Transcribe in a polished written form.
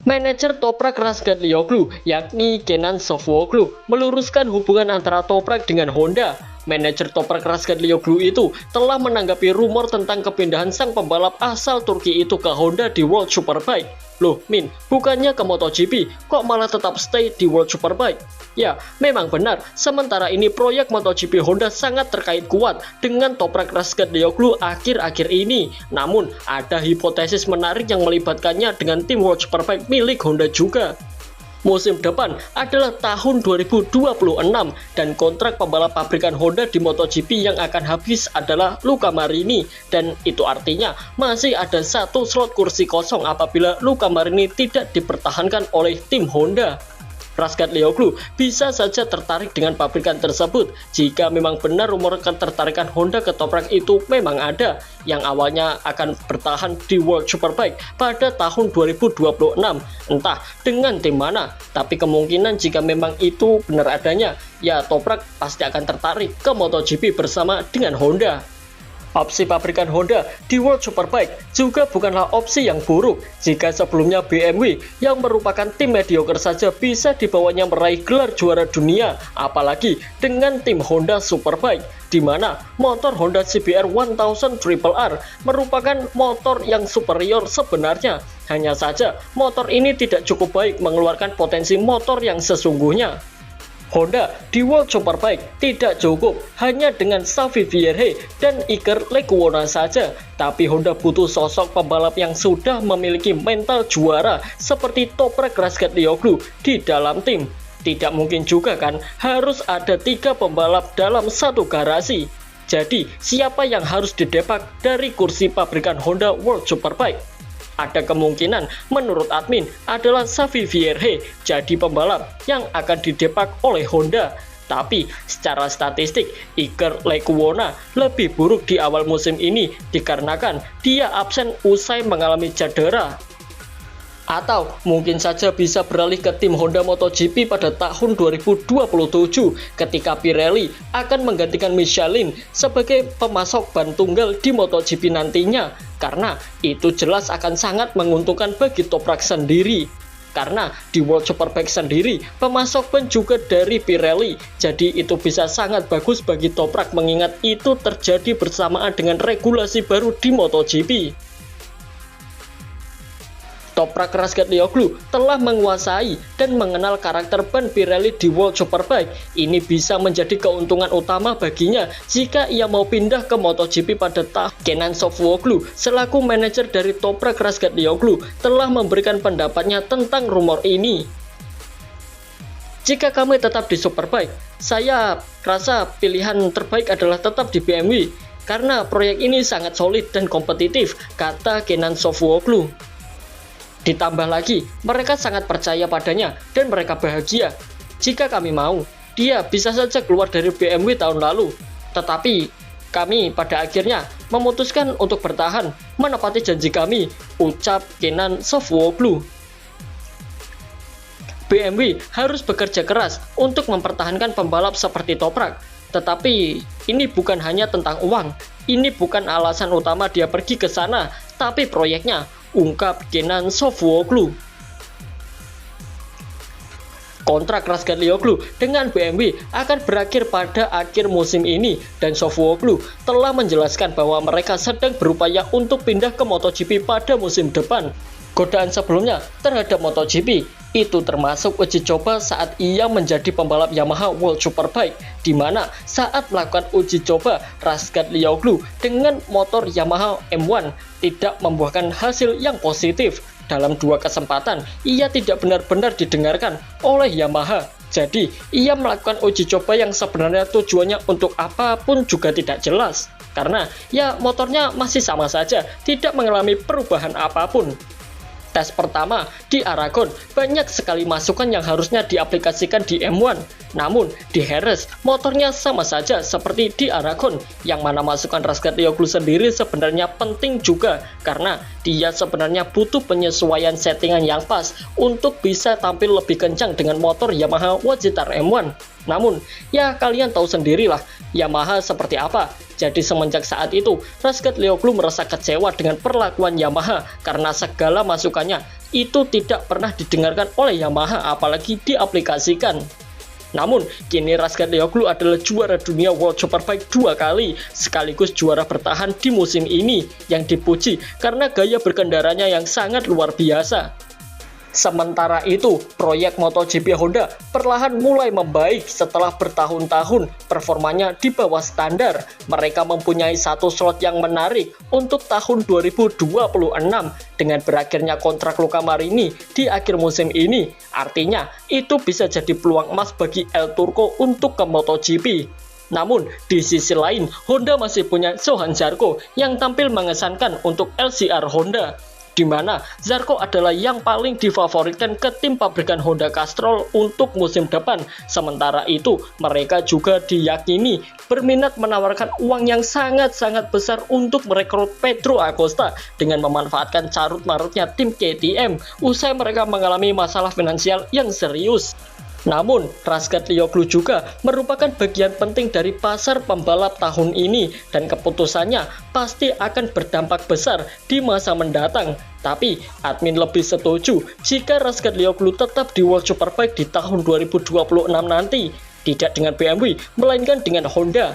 Manajer Toprak Razgatlioglu, yakni Kenan Sofuoglu, meluruskan hubungan antara Toprak dengan Honda. Manajer Toprak Razgatlioglu itu telah menanggapi rumor tentang kepindahan sang pembalap asal Turki itu ke Honda di World Superbike. Loh, Min, bukannya ke MotoGP, kok malah tetap stay di World Superbike? Ya, memang benar, sementara ini proyek MotoGP Honda sangat terkait kuat dengan Toprak Razgatlioglu akhir-akhir ini. Namun, ada hipotesis menarik yang melibatkannya dengan tim World Superbike milik Honda juga. Musim depan adalah tahun 2026 dan kontrak pembalap pabrikan Honda di MotoGP yang akan habis adalah Luca Marini, dan itu artinya masih ada satu slot kursi kosong apabila Luca Marini tidak dipertahankan oleh tim Honda. Razgatlioglu bisa saja tertarik dengan pabrikan tersebut jika memang benar rumor ketertarikan Honda ke Toprak itu memang ada, yang awalnya akan bertahan di World Superbike pada tahun 2026, entah dengan tim mana. Tapi kemungkinan jika memang itu benar adanya, ya Toprak pasti akan tertarik ke MotoGP bersama dengan Honda. Opsi pabrikan Honda di World Superbike juga bukanlah opsi yang buruk jika sebelumnya BMW yang merupakan tim mediocre saja bisa dibawanya meraih gelar juara dunia, apalagi dengan tim Honda Superbike, di mana motor Honda CBR 1000 RRR merupakan motor yang superior sebenarnya. Hanya saja motor ini tidak cukup baik mengeluarkan potensi motor yang sesungguhnya. Honda di World Superbike tidak cukup hanya dengan Xavi Vierge dan Iker Lecuona saja, tapi Honda butuh sosok pembalap yang sudah memiliki mental juara seperti Toprak Razgatlioglu di dalam tim. Tidak mungkin juga kan harus ada 3 pembalap dalam satu garasi. Jadi siapa yang harus didepak dari kursi pabrikan Honda World Superbike? Ada kemungkinan menurut admin adalah Xavi Vierge jadi pembalap yang akan didepak oleh Honda. Tapi secara statistik Iker Lecuona lebih buruk di awal musim ini dikarenakan dia absen usai mengalami cedera. Atau mungkin saja bisa beralih ke tim Honda MotoGP pada tahun 2027 ketika Pirelli akan menggantikan Michelin sebagai pemasok ban tunggal di MotoGP nantinya, karena itu jelas akan sangat menguntungkan bagi Toprak sendiri. Karena di World Superbike sendiri pemasok ban juga dari Pirelli, jadi itu bisa sangat bagus bagi Toprak mengingat itu terjadi bersamaan dengan regulasi baru di MotoGP. Toprak Razgatlioglu telah menguasai dan mengenal karakter ban Pirelli di World Superbike. Ini bisa menjadi keuntungan utama baginya jika ia mau pindah ke MotoGP pada tahun. Kenan Sofuoglu selaku manajer dari Toprak Razgatlioglu telah memberikan pendapatnya tentang rumor ini. Jika kami tetap di Superbike, saya rasa pilihan terbaik adalah tetap di BMW karena proyek ini sangat solid dan kompetitif, kata Kenan Sofuoglu. Ditambah lagi, mereka sangat percaya padanya dan mereka bahagia. Jika kami mau, dia bisa saja keluar dari BMW tahun lalu. Tetapi kami pada akhirnya memutuskan untuk bertahan, menepati janji kami, ucap Kenan Sofuoglu. BMW harus bekerja keras untuk mempertahankan pembalap seperti Toprak. Tetapi ini bukan hanya tentang uang. Ini bukan alasan utama dia pergi ke sana, tapi proyeknya, ungkap Kenan Sofuoglu. Kontrak Razgatlioglu dengan BMW akan berakhir pada akhir musim ini dan Sofuoglu telah menjelaskan bahwa mereka sedang berupaya untuk pindah ke MotoGP pada musim depan. Godaan sebelumnya terhadap MotoGP itu termasuk uji coba saat ia menjadi pembalap Yamaha World Superbike, di mana saat melakukan uji coba Razgatlioglu dengan motor Yamaha M1 tidak membuahkan hasil yang positif. Dalam 2 kesempatan, ia tidak benar-benar didengarkan oleh Yamaha. Jadi, ia melakukan uji coba yang sebenarnya tujuannya untuk apapun juga tidak jelas. Karena, ya motornya masih sama saja, tidak mengalami perubahan apapun. Tes pertama di Aragon, banyak sekali masukan yang harusnya diaplikasikan di M1. Namun, di Jerez, motornya sama saja seperti di Aragon, yang mana masukan Razgatlioglu sendiri sebenarnya penting juga, karena dia sebenarnya butuh penyesuaian settingan yang pas untuk bisa tampil lebih kencang dengan motor Yamaha Wagetar M1. Namun, ya kalian tahu sendirilah Yamaha seperti apa. Jadi semenjak saat itu, Razgatlioglu merasa kecewa dengan perlakuan Yamaha karena segala masukannya itu tidak pernah didengarkan oleh Yamaha apalagi diaplikasikan. Namun, kini Razgatlioglu adalah juara dunia World Superbike 2 kali, sekaligus juara bertahan di musim ini, yang dipuji karena gaya berkendaranya yang sangat luar biasa. Sementara itu, proyek MotoGP Honda perlahan mulai membaik setelah bertahun-tahun performanya di bawah standar. Mereka mempunyai satu slot yang menarik untuk tahun 2026 dengan berakhirnya kontrak Luca Marini di akhir musim ini. Artinya, itu bisa jadi peluang emas bagi El Turco untuk ke MotoGP. Namun, di sisi lain, Honda masih punya Johann Zarco yang tampil mengesankan untuk LCR Honda, di mana Zarco adalah yang paling difavoritkan ke tim pabrikan Honda Castrol untuk musim depan. Sementara itu, mereka juga diyakini berminat menawarkan uang yang sangat-sangat besar untuk merekrut Pedro Acosta dengan memanfaatkan carut-marutnya tim KTM usai mereka mengalami masalah finansial yang serius. Namun, Razgatlioglu juga merupakan bagian penting dari pasar pembalap tahun ini dan keputusannya pasti akan berdampak besar di masa mendatang. Tapi, admin lebih setuju jika Razgatlioglu tetap di World Superbike di tahun 2026 nanti, tidak dengan BMW, melainkan dengan Honda.